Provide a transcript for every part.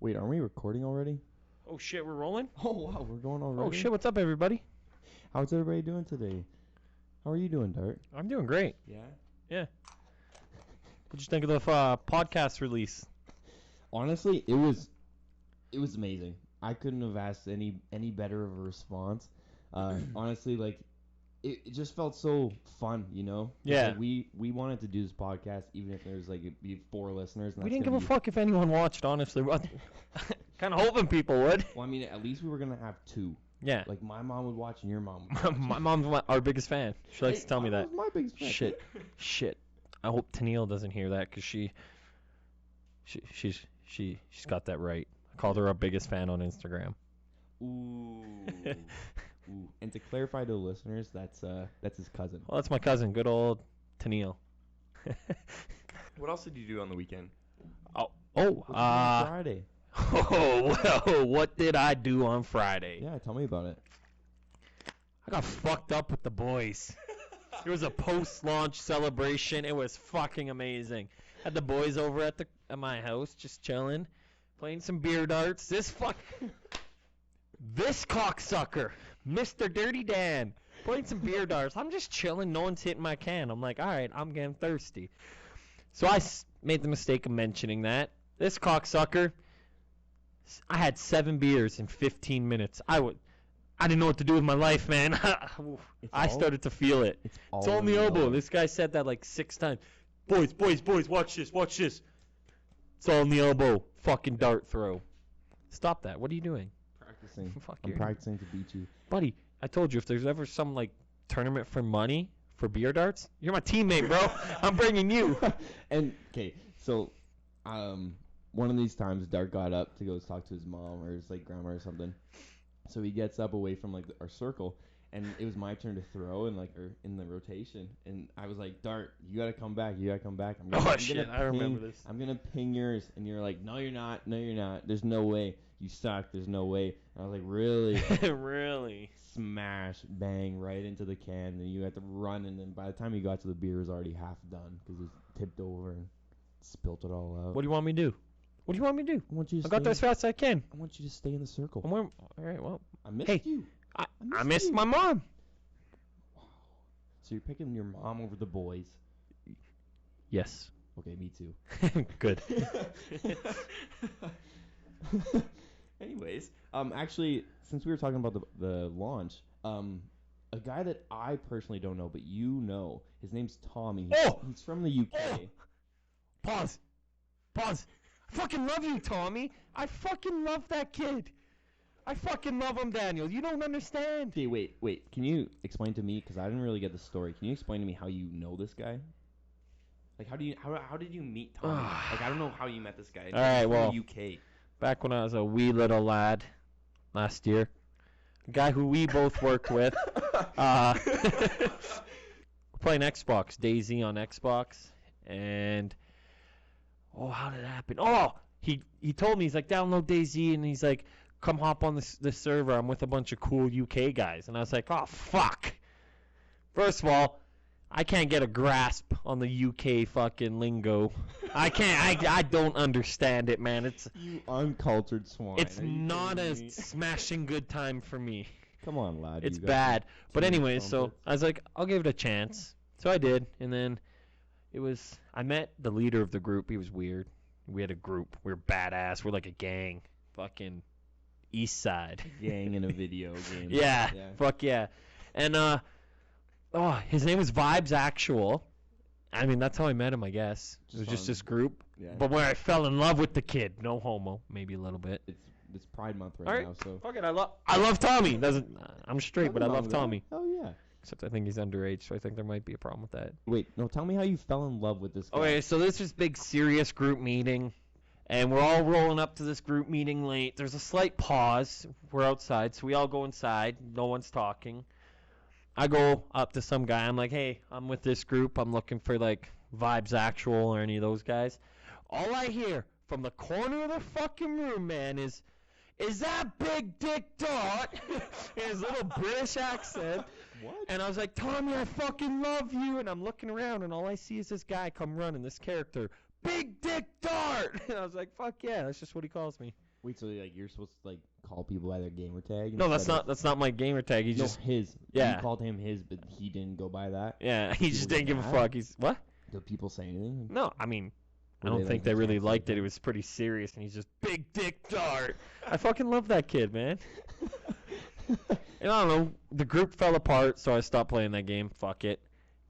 Wait, aren't we recording already? Oh shit, we're rolling? Oh wow, we're going already? Oh shit, what's up everybody? How's everybody doing today? How are you doing, Dart? I'm doing great. Yeah? Yeah. What'd you think of the podcast release? Honestly, it was amazing. I couldn't have asked any better of a response. Honestly, like, it just felt so fun, you know? Yeah. Like, we wanted to do this podcast even if there was, like, it'd be 4 listeners. And We didn't give a fuck if anyone watched, honestly. Kind of hoping people would. Well, I mean, at least we were going to have 2. Yeah. Like, my mom would watch and your mom would watch. My mom's our biggest fan. She likes to tell me that. My biggest fan. Shit. I hope Tennille doesn't hear that because she's got that right. I called her our biggest fan on Instagram. Ooh. Ooh. And to clarify to the listeners, that's his cousin. Well, that's my cousin, good old Tennille. What else did you do on the weekend? Friday. Oh, well, what did I do on Friday? Yeah, tell me about it. I got fucked up with the boys. It was a post-launch celebration. It was fucking amazing. Had the boys over at my house, just chilling, playing some beer darts. This cocksucker, Mr. Dirty Dan, playing some beer darts. I'm just chilling. No one's hitting my can. I'm like, all right, I'm getting thirsty. So I made the mistake of mentioning that. This cocksucker, I had 7 beers in 15 minutes. I didn't know what to do with my life, man. I started to feel it. It's all in the elbow. This guy said that like 6 times. Boys, watch this. It's all in the elbow. Fucking dart throw. Stop that. What are you doing? Practicing. Fuck I'm practicing to beat you. Buddy, I told you, if there's ever some like tournament for money for beer darts, you're my teammate, bro. I'm bringing you. And, okay, so, one of these times, Dart got up to go talk to his mom or his, like, grandma or something. So he gets up away from, like, our circle, and it was my turn to throw in, like, in the rotation. And I was like, Dart, you gotta come back. I remember this. I'm gonna ping yours. And you're like, no, you're not. There's no way. You suck. There's no way. And I was like, really? Really? Smash, bang, right into the can. And you had to run. And then by the time you got to the beer, it was already half done because it was tipped over and spilt it all out. What do you want me to do? I got there as fast as I can. I want you to stay in the circle. All right, well. I missed you. I missed my mom. Wow. So you're picking your mom over the boys? Yes. Okay, me too. Good. Anyways, actually, since we were talking about the launch, a guy that I personally don't know, but you know, his name's Tommy. He's from the UK. Pause. I fucking love you, Tommy. I fucking love that kid. I fucking love him, Daniel. You don't understand. Okay, wait. Can you explain to me, because I didn't really get the story. Can you explain to me how you know this guy? Like, how did you meet Tommy? Like, I don't know how you met this guy. All right, well, the UK. Back when I was a wee little lad last year, a guy who we both worked with, we're playing Xbox, DayZ on Xbox, and how did it happen? He told me, he's like, download DayZ, and he's like, come hop on this server. I'm with a bunch of cool UK guys. And I was like, oh, fuck. First of all, I can't get a grasp on the UK fucking lingo. I can't. I don't understand it, man. It's you uncultured swine. It's not a smashing good time for me. Come on, lad. It's bad. But anyway, so I was like, I'll give it a chance. So I did, and then I met the leader of the group. He was weird. We had a group. We were badass. We're like a gang. Fucking East Side. Gang in a video game. Yeah. Fuck yeah. And his name was Vibes Actual. I mean, that's how I met him, I guess. It was just this group. Yeah. But where I fell in love with the kid. No homo. Maybe a little bit. It's Pride Month right now, so. Fuck it. I love Tommy. I'm straight, but I love Tommy. Oh yeah. Except I think he's underage, so I think there might be a problem with that. Wait, no, tell me how you fell in love with this guy. Okay, so this is big serious group meeting, and we're all rolling up to this group meeting late. There's a slight pause. We're outside, so we all go inside. No one's talking. I go up to some guy. I'm like, hey, I'm with this group. I'm looking for, like, Vibes Actual or any of those guys. All I hear from the corner of the fucking room, man, is that Big Dick Dot? In his little British accent. What? And I was like, Tommy, I fucking love you. And I'm looking around, and all I see is this guy come running, this character, Big Dick Dart. And I was like, fuck yeah, that's just what he calls me. Wait, so like you're supposed to like call people by their gamer tag? No, instead of- that's not my gamer tag. He's No, just his. Yeah. You called him his, but he didn't go by that. yeah. He just people didn't get give a mad? fuck. He's what? Did people say anything? No, I mean, I Were don't they think like, they "You really can't say liked it. It that"? was pretty serious, and he's just big dick dart. I fucking love that kid, man. And I don't know. The group fell apart, so I stopped playing that game. Fuck it.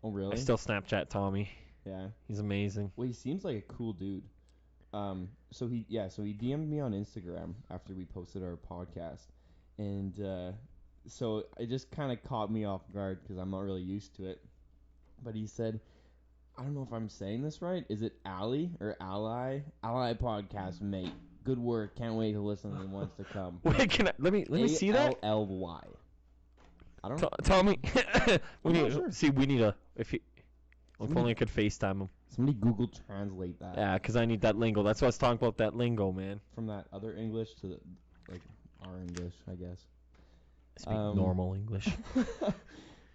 Oh really? I still Snapchat Tommy. Yeah. He's amazing. Well, he seems like a cool dude. So he DM'd me on Instagram after we posted our podcast, and so it just kind of caught me off guard because I'm not really used to it. But he said, I don't know if I'm saying this right. Is it Ally or Ally? Ally podcast, mate. Good work. Can't wait to listen to the ones to come. Wait, let me see that. ALLY. I don't know. Tommy, I'm not sure. we need a if Somebody- only I could FaceTime him. Somebody Google translate that Yeah, 'cause I need that lingo. That's why I was talking about that lingo, man. from that other English to like our English, I guess. Speak normal English.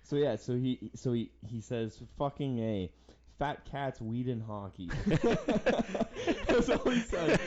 So he says fucking A, fat cats, weed and hockey. That's all he said.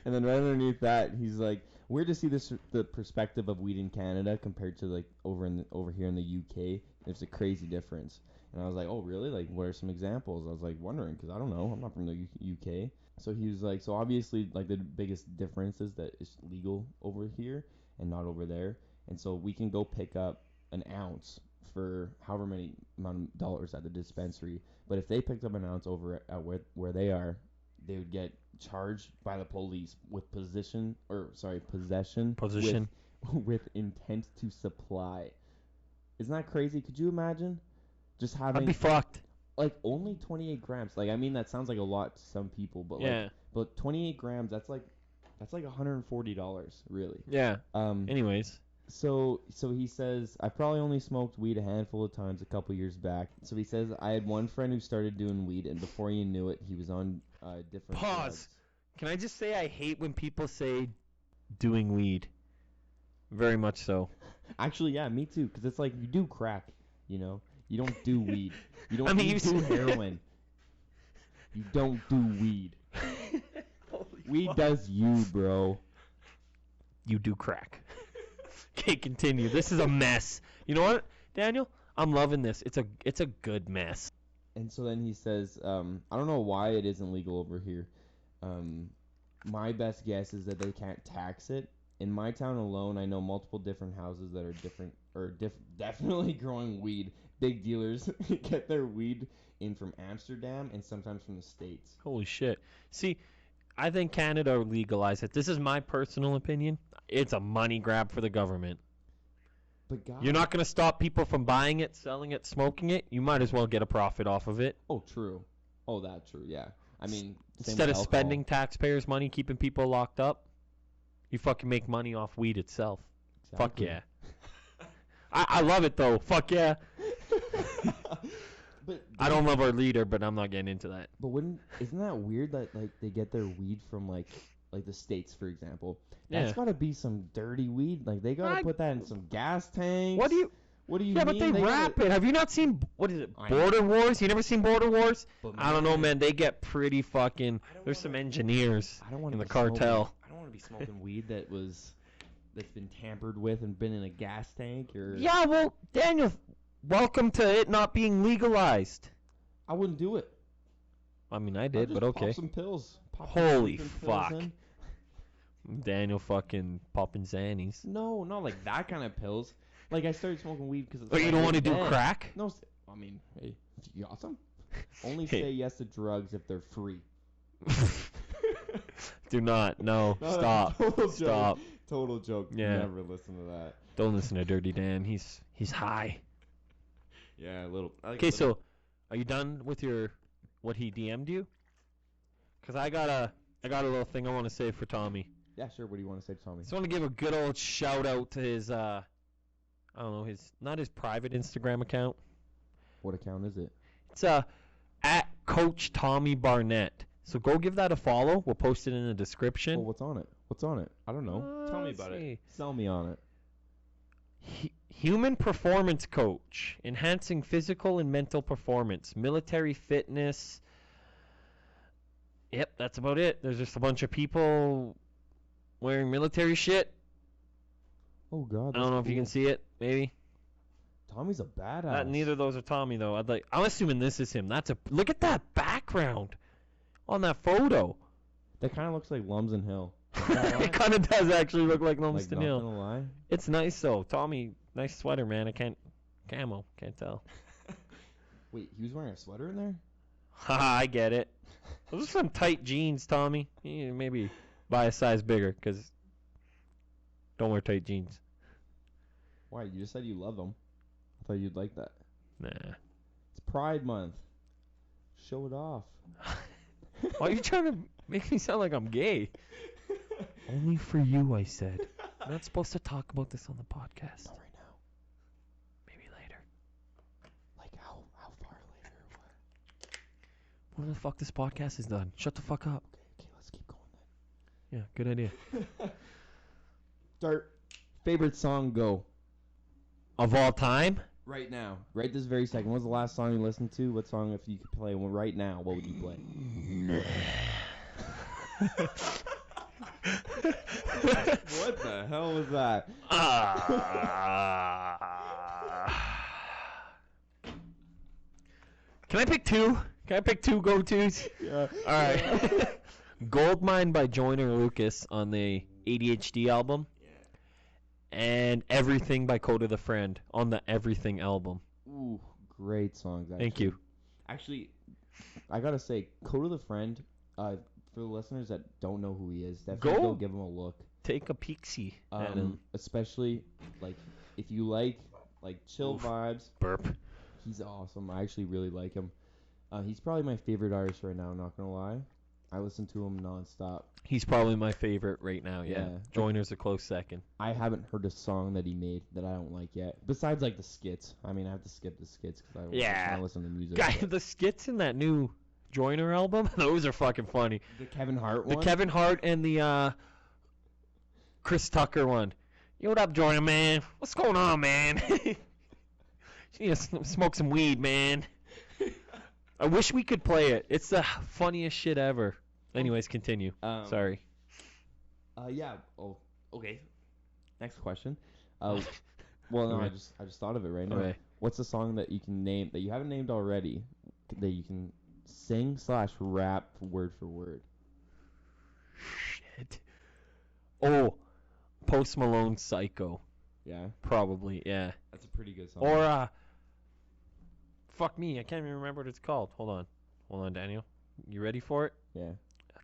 And then right underneath that, he's like, weird to see the perspective of weed in Canada compared to like over here in the UK. There's a crazy difference. And I was like, oh really? Like, what are some examples? I was like wondering because I don't know. I'm not from the UK. So he was like, so obviously like the biggest difference is that it's legal over here and not over there. And so we can go pick up an ounce for however many amount of dollars at the dispensary. But if they picked up an ounce over at where they are, they would get charged by the police with possession with intent to supply. Isn't that crazy? Could you imagine just having I'd be fucked. like only 28 grams? Like, I mean, that sounds like a lot to some people, but Yeah. like, but 28 grams, that's like $140, really. Yeah. Anyways. So he says, I probably only smoked weed a handful of times a couple years back. So he says, I had one friend who started doing weed, and before you knew it, he was on different Pause. drugs. Can I just say I hate when people say doing weed? Very much so. Actually, yeah, me too, because it's like you do crack, you know? You don't do weed. You don't I mean, you you do s- heroin. You don't do weed. Weed does you, bro. You do crack. Okay, continue. This is a mess. You know what, Daniel? I'm loving this. It's a good mess. And so then he says, I don't know why it isn't legal over here. My best guess is that they can't tax it. In my town alone, I know multiple different houses that are definitely growing weed. Big dealers get their weed in from Amsterdam and sometimes from the States. Holy shit. See, I think Canada legalized it. This is my personal opinion. It's a money grab for the government. But God, You're not going to stop people from buying it, selling it, smoking it. You might as well get a profit off of it. Oh, true. Oh, that's true. Yeah. I mean, same Instead with of alcohol. spending taxpayers' money keeping people locked up, you fucking make money off weed itself. Fuck Exactly. yeah. I love it though. Fuck yeah. But I don't love our leader, but I'm not getting into that. But isn't that weird that like they get their weed from like the States, for example? Yeah. That's gotta be some dirty weed. Like they gotta put that in some gas tanks. What do you? What do you Yeah, mean? but they wrap it. Have you not seen what is it? I know. Border Wars? You never seen Border Wars? But I don't know, man. They get pretty fucking. I don't There's some wanna- engineers I don't want in to the cartel. I don't want to be smoking. Smoking weed that's been tampered with and been in a gas tank or. Yeah, well, Daniel, welcome to it not being legalized. I wouldn't do it. I mean, I I'd did, just but okay. Pop some pills. Pop some Holy sleeping pills fuck. in. Daniel fucking popping Xannies. No, not like that kind of pills. Like I started smoking weed because. But you don't want to do crack? No, I mean, hey, you got some? Only Hey. say yes to drugs if they're free. Do not. No. No, Stop. total Stop. Joke. Total joke. Yeah. Never listen to that. Don't listen to Dirty Dan. He's high. Yeah, a little. Okay, so are you done with your what he DM'd you? Cause I got a little thing I want to say for Tommy. Yeah, sure. What do you want to say to Tommy? Just want to give a good old shout out to his I don't know, not his private Instagram account. What account is it? It's at Coach Tommy Barnett. So go give that a follow. We'll post it in the description. Well, what's on it? What's on it? I don't know. Tell me Let's about it. see. Sell me on it. Human performance coach, enhancing physical and mental performance, military fitness. Yep, that's about it. There's just a bunch of people wearing military shit. Oh God. I don't know if you can see it. Maybe. Tommy's a badass. Neither of those are Tommy though. I'm assuming this is him. Look at that background on that photo. That kind of looks like Lumsden Hill. It kind of does actually look like Lumsden Hill. Hill. Not gonna lie. It's nice though. Tommy, nice sweater, man. Camo, can't tell. Wait, he was wearing a sweater in there? Haha, I get it. Those are some tight jeans, Tommy. Maybe buy a size bigger, because don't wear tight jeans. Why? You just said you love them. I thought you'd like that. Nah. It's Pride Month. Show it off. Why are you trying to make me sound like I'm gay? Only for you, I said. I'm not supposed to talk about this on the podcast. Not right now. Maybe later. Like how far later or what? When the fuck this podcast is done? Shut the fuck up. Okay, let's keep going Yeah, good idea. then. Start. Favorite song, go. Of all time? Right now. Right this very second. What was the last song you listened to? What song, if you could play one right now, what would you play? What the hell was that? Can I pick two? Can I pick two go-tos? Yeah. All right. Goldmine by Joyner Lucas on the ADHD album. And Everything by Coda the Friend on the Everything album. Ooh, great songs. Actually. Thank you. Actually, I gotta say, Coda the Friend. For the listeners that don't know who he is, definitely go give him a look. Take a peek-see at him. Especially like if you like chill vibes. Burp. He's awesome. I actually really like him. He's probably my favorite artist right now. Not gonna lie, I listen to him nonstop. He's probably my favorite right now. Yeah. Joyner's a close second. I haven't heard a song that he made that I don't like yet. Besides like the skits. I mean, I have to skip the skits because I don't wanna listen to music. Guy, the skits in that new Joyner album, those are fucking funny. The Kevin Hart one? The Kevin Hart and the Chris Tucker one. Yo, what up, Joyner, man? What's going on, man? You need to smoke some weed, man. I wish we could play it. It's the funniest shit ever. Anyways, continue. Sorry. Yeah. Oh, okay. Next question. Well, no, Okay. I just thought of it right now. Okay. What's a song that you can name that you haven't named already that you can sing/rap word for word? Shit. Oh, Post Malone, Psycho. Yeah. Probably, yeah. That's a pretty good song. Or fuck me, I can't even remember what it's called. Hold on, Daniel. You ready for it? Yeah.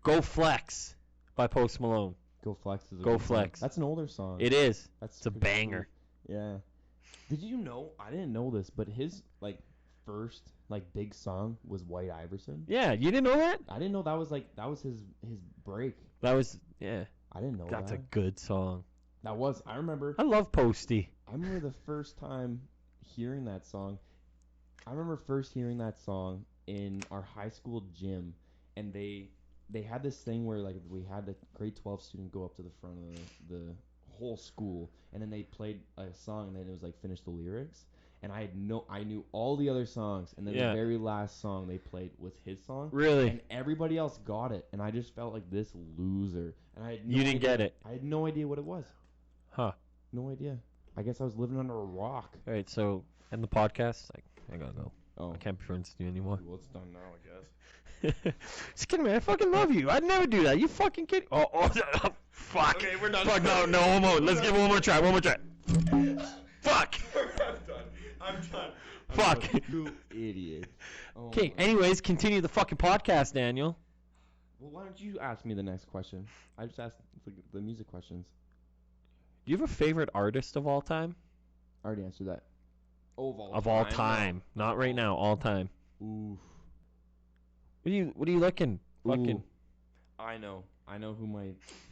Go Flex by Post Malone. Go Flex is a Go good Flex. Song. That's an older song. It is. It's a pretty banger. Cool. Yeah. Did you know? I didn't know this, but his first big song was White Iverson. Yeah, you didn't know that? I didn't know that was his break. That was I didn't know That's that. a good song. I remember. I love Posty. I remember the first time hearing that song. I remember first hearing that song in our high school gym, and they had this thing where we had the grade 12 student go up to the front of the whole school, and then they played a song, and then it was finish the lyrics, and I knew all the other songs, and then the very last song they played was his song. Really? And everybody else got it, and I just felt like this loser, and I had no You didn't get it. I had no idea what it was. Huh. No idea. I guess I was living under a rock. All right, so end the podcast. I gotta go. Oh. I can't be friends with you anymore. Well, it's done now, I guess. Just kidding, man. I fucking love you. I'd never do that. You fucking kidding? Oh, fuck. Okay, we're done. Fuck, no, one more. Let's give it one more try. Fuck. I'm done. Fuck. You idiot. Okay, anyways, continue the fucking podcast, Daniel. Well, why don't you ask me the next question? I just asked the music questions. Do you have a favorite artist of all time? I already answered that. Oh, Of all time. Not right now, all time. Oof. What are you looking? Fucking. Ooh. I know who my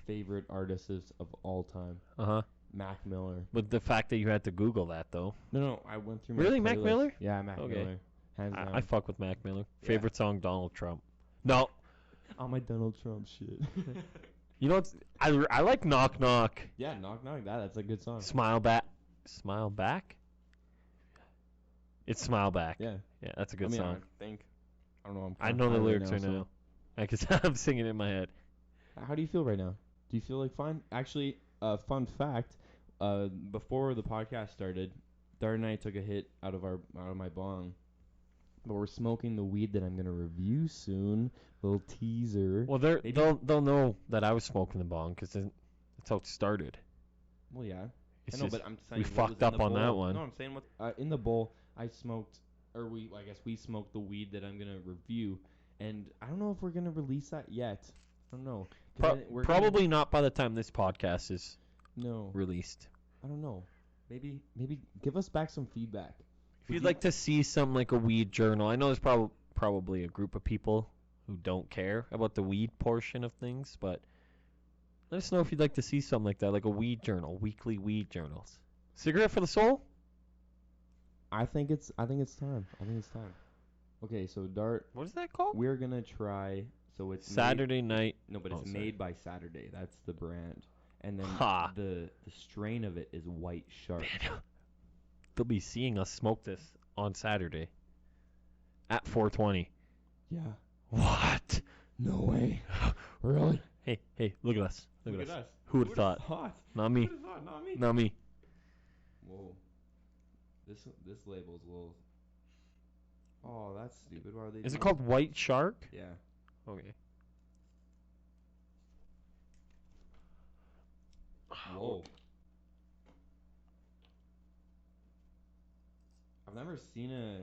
favorite artist is of all time. Uh-huh. Mac Miller. With the fact that you had to Google that, though. No, I went through my Really, Mac playlist. Miller? Yeah, Mac Okay. Miller. Hands down. I fuck with Mac Miller. Yeah. Favorite song, Donald Trump. No. All my Donald Trump shit. You know what's... I like Knock Knock. Yeah, Knock Knock. That's a good song. Smile Back. Smile Back? It's Smile Back. Yeah. Yeah, that's a good song. I don't know. I know the lyrics right now. Because I'm singing it in my head. How do you feel right now? Do you feel like fine? Actually, fun fact. Before the podcast started, Dart and I took a hit out of my bong. But we're smoking the weed that I'm gonna review soon. Little teaser. Well, they'll know that I was smoking the bong because that's how it started. Well, yeah. It's I know, just, but I'm saying we what was fucked in up the on that bowl. one. No, I'm saying what in the bowl I smoked, or I guess we smoked the weed that I'm gonna review, and I don't know if we're gonna release that yet. I don't know. Probably not by the time this podcast is No. released. I don't know. Maybe give us back some feedback. If you'd like to see something like a weed journal, I know there's probably a group of people who don't care about the weed portion of things, but let us know if you'd like to see something like that, like a weed journal, weekly weed journals. Cigarette for the soul? I think it's time. Okay, so Dart, What is that called? we're gonna try. So it's Saturday night. No, but it's made by Saturday. That's the brand. And then Ha. the strain of it is White Shark. They'll be seeing us smoke this on Saturday at 4:20. Yeah. What? No way. Really? Hey, look at us. Look at us. Who would have thought? Not me. Not me. Not me. Whoa. This label's a little. Oh, that's stupid. Why are they? Is it called White Shark? Yeah. Okay. Whoa. I've never seen a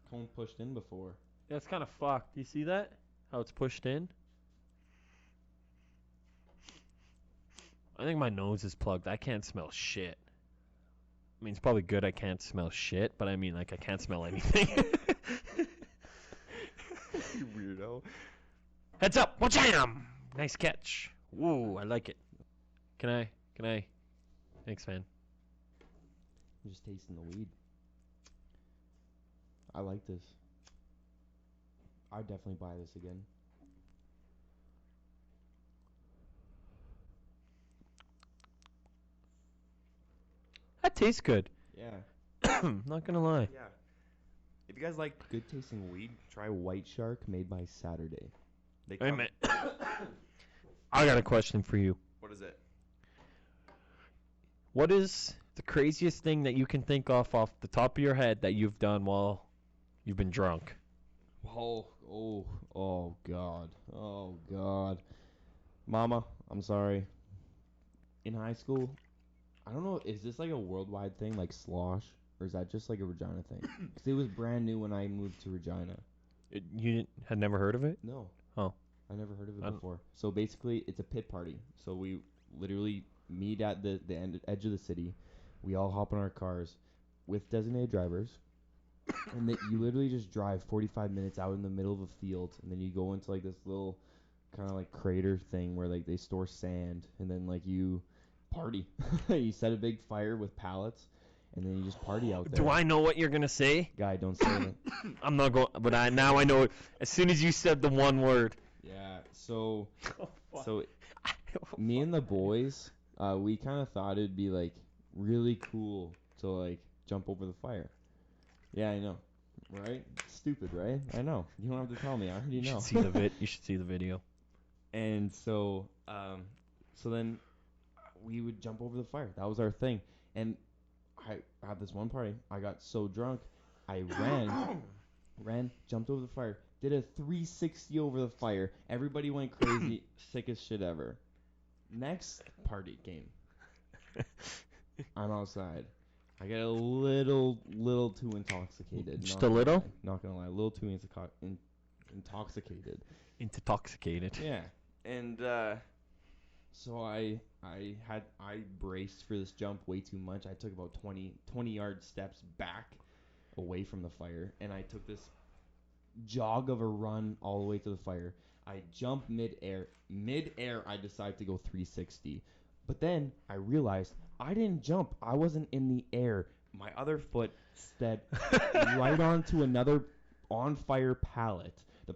cone pushed in before. Yeah, it's kind of fucked. You see that? How it's pushed in? I think my nose is plugged. I can't smell shit. I mean, it's probably good I can't smell shit, but I mean, like, I can't smell anything. You weirdo. Heads up! Wajam! Nice catch. Ooh, I like it. Can I? Thanks, man. I'm just tasting the weed. I like this. I'd definitely buy this again. That tastes good. Yeah. Not gonna lie. Yeah. If you guys like good tasting weed, try White Shark made by Saturday. Wait a minute. I got a question for you. What is it? What is the craziest thing that you can think of off the top of your head that you've done while you've been drunk? Oh God. Mama, I'm sorry. In high school, I don't know, is this like a worldwide thing, like slosh, or is that just like a Regina thing? Because it was brand new when I moved to Regina. You had never heard of it? No. Oh. I never heard of it before. So basically, it's a pit party. So we literally meet at the edge of the city. We all hop in our cars with designated drivers. And you literally just drive 45 minutes out in the middle of a field. And then you go into like this little kind of like crater thing where like they store sand. And then like you party. You set a big fire with pallets. And then you just party out there. Do I know what you're gonna say? Guy, don't say it. I'm not going, but now I know it. As soon as you said the one word. Yeah, so me and the boys, we kind of thought it'd be like really cool to like jump over the fire. Yeah, I know, right? Stupid, right? I know. You don't have to tell me. I already know. You should see the video. And so then we would jump over the fire. That was our thing. And I had this one party. I got so drunk, I ran, jumped over the fire. Did a 360 over the fire. Everybody went crazy. Sickest shit ever. Next party game. I'm outside. I get a little too intoxicated. Just a little? Not gonna lie. A little too intoxicated. Intoxicated. Yeah. And so I braced for this jump way too much. I took about 20 yard steps back away from the fire, and I took this jog of a run all the way to the fire. I jump midair. I decide to go 360. But then I realized I didn't jump. I wasn't in the air. My other foot stepped right onto another on fire pallet. The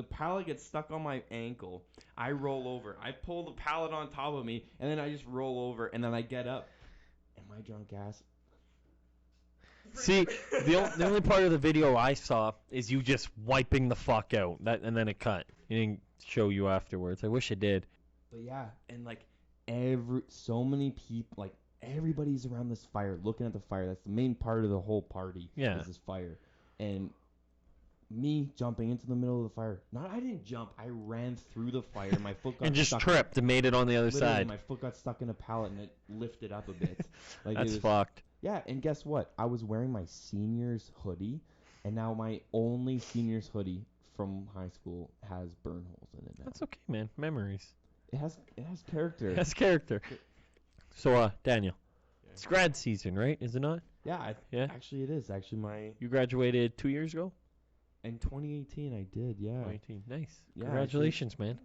pallet gets stuck on my ankle. I roll over. I pull the pallet on top of me, and then I just roll over, and then I get up. And my drunk ass. See, the only part of the video I saw is you just wiping the fuck out. And then it cut. It didn't show you afterwards. I wish it did. But yeah, and like so many people, like everybody's around this fire, looking at the fire. That's the main part of the whole party. Yeah. Is this fire, and me jumping into the middle of the fire. I didn't jump. I ran through the fire. My foot got And just stuck. tripped and made it on the other Literally, side. my foot got stuck in a pallet and it lifted up a bit. Like That's it was, fucked. yeah, and guess what? I was wearing my senior's hoodie, and now my only senior's hoodie from high school has burn holes in it now. That's okay, man. Memories. It has character. It has character. So, Daniel, Yeah. it's grad season, right? Is it not? Yeah, Yeah. Actually, it is. Actually, You graduated 2 years ago? in 2018 I did. Yeah. 2018. Nice. Yeah, Congratulations, man.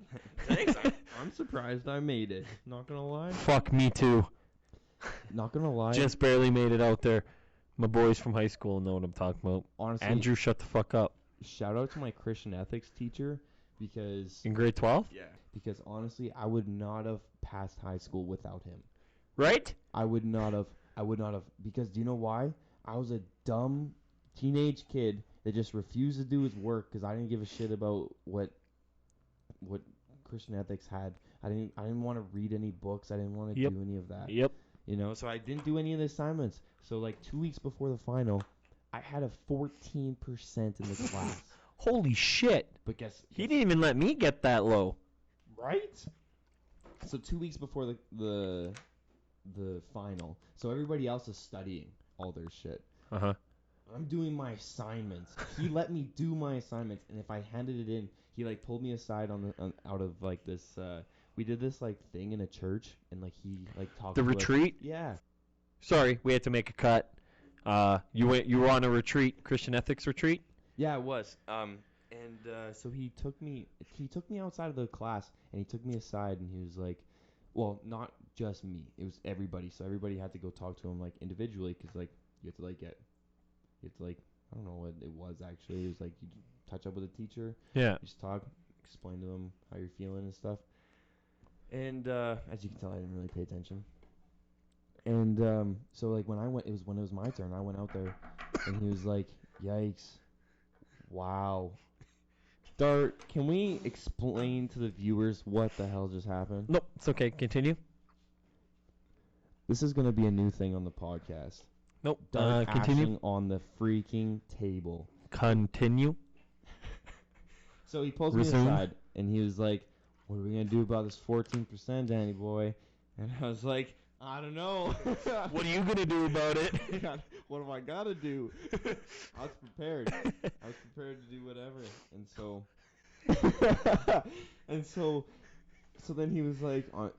Thanks. I'm surprised I made it. Not gonna lie. Fuck me too. Not gonna lie. Just barely made it out there. My boys from high school know what I'm talking about. honestly, Andrew, shut the fuck up. shout out to my Christian ethics teacher because In grade 12? Yeah. honestly, I would not have passed high school without him. Right? I would not have because do you know why? I was a dumb teenage kid that just refused to do his work because I didn't give a shit about what Christian ethics had. I didn't want to read any books. I didn't want to Yep. do any of that. Yep. You know, so I didn't do any of the assignments. So like 2 weeks before the final, I had a 14% in the class. Holy shit. But guess He didn't even let me get that low. right? So 2 weeks before the final, so everybody else is studying all their shit. Uh-huh. I'm doing my assignments. He let me do my assignments, and if I handed it in, he like pulled me aside out of like this. We did this like thing in a church, and like he like talked. The to us. retreat? Yeah. Sorry, we had to make a cut. You were on a retreat, Christian ethics retreat? Yeah, it was. So he took me outside of the class, and he took me aside, and he was like, well, not just me. It was everybody. So everybody had to go talk to him like individually, because like you have to like I don't know what it was actually. It was like you touch up with a teacher. Yeah. Just talk, explain to them how you're feeling and stuff. And as you can tell, I didn't really pay attention. And so like when it was my turn. I went out there, and he was like, "Yikes, wow." Dart, can we explain to the viewers what the hell just happened? Nope, it's okay. Continue. This is gonna be a new thing on the podcast. Nope. Dart Continue. ashing on the freaking table. Continue. So he pulls Resume. me aside, and he was like, "What are we gonna do about this 14%, Danny boy?" And I was like, "I don't know." What are you going to do about it? What have I gotta do? I was prepared. I was prepared to do whatever. And so then he was like, we're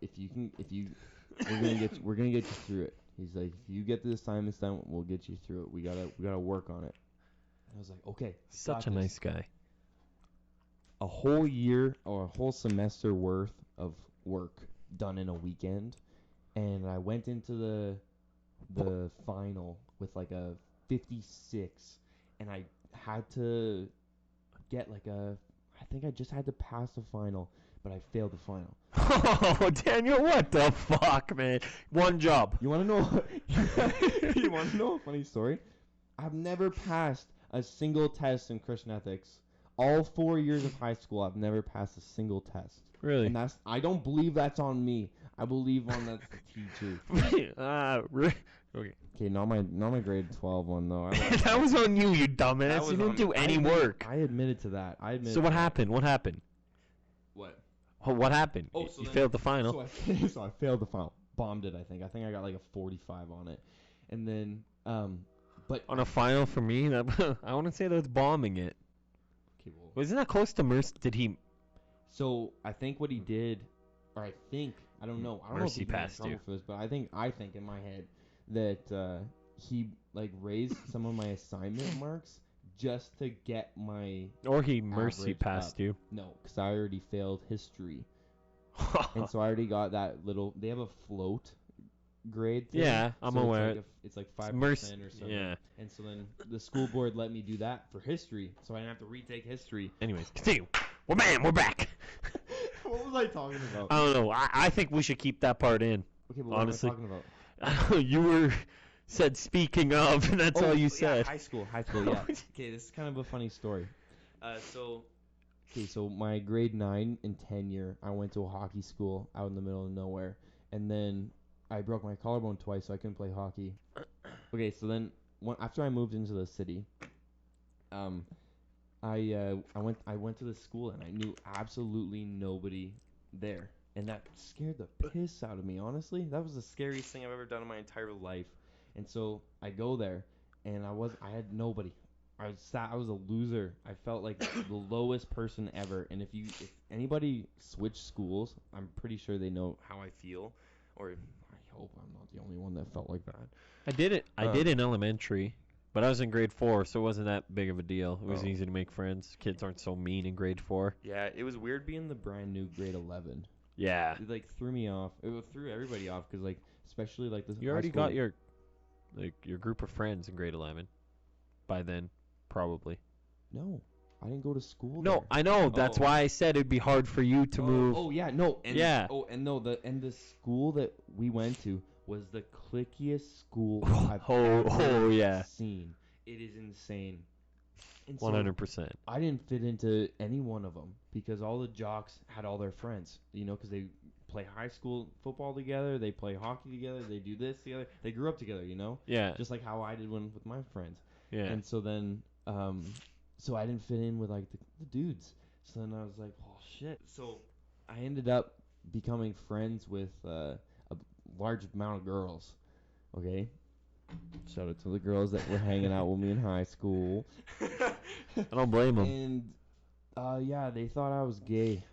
gonna get you through it. He's like, if you get the assignments done, we'll get you through it. We gotta work on it. And I was like, okay. Such a nice guy. A whole year or a whole semester worth of work done in a weekend, and I went into the final with like a 56, and I had to get like I think I just had to pass the final, but I failed the final. Oh, Daniel, what the fuck, man? One job. You want to know? You want to know a funny story? I've never passed a single test in Christian ethics. All 4 years of high school, I've never passed a single test. Really? And I don't believe that's on me. I believe on that's the teacher. Really? Okay. Okay, not my grade 12 one though. That was on you, you That dumbass. was You didn't on do me. any work. I admitted to that. So what happened? What happened? What? What happened? Oh, so You then- failed the final. So I failed the final. Bombed it, I think. I think I got like a 45 on it. And then but On a final for me, I want to say that's bombing it. okay, well, Wasn't that close to Mercy? Did he? so I think what he did, or I don't know. I don't know if Mercy he got in passed trouble you. for this, but I think in my head that he like raised some of my assignment marks just to get my Or he Mercy average passed up. you. no, because I already failed history, and so I already got that little. They have a float grade. Thing, Yeah, I'm so aware. It's like 5% Mercy. or something. Yeah. And so then the school board let me do that for history, so I didn't have to retake history. Anyways, continue. Well, man, we're back. What was I talking about? I don't know. I think we should keep that part in. Okay, but what honestly. am I talking about? You said speaking of, and that's all you Yeah, said. high school, yeah. Okay, this is kind of a funny story. So Okay, so my grade 9 and 10 year, I went to a hockey school out in the middle of nowhere, and then I broke my collarbone twice, so I couldn't play hockey. Okay, so then after I moved into the city, um, I went to the school and I knew absolutely nobody there, and that scared the piss out of me. Honestly, that was the scariest thing I've ever done in my entire life. And so I go there, and I had nobody. I was sad. I was a loser. I felt like the lowest person ever. And if anybody switched schools, I'm pretty sure they know how I feel, or I hope I'm not the only one that felt like that. I did it. I did in elementary, but I was in grade 4, so it wasn't that big of a deal. It was easy to make friends. Kids aren't so mean in grade 4. Yeah, it was weird being the brand new grade 11. Yeah. It like threw me off. It threw everybody off because like especially like the You already got your group of friends in grade 11 by then, probably. No, I didn't go to school. No, there. I know. That's why I said it'd be hard for you to move. Oh yeah, no. And, Yeah. Oh, and no, the school that we went to was the clickiest school I've ever seen. It is insane. And so 100%. I didn't fit into any one of them because all the jocks had all their friends, because they play high school football together, they play hockey together, they do this together. They grew up together, Yeah. just like how I did with my friends. Yeah. And so then, so I didn't fit in with like the dudes. So then I was like, oh shit. So I ended up becoming friends with a large amount of girls. Okay. Shout out to the girls that were hanging out with me in high school. I don't blame them. And yeah, they thought I was gay.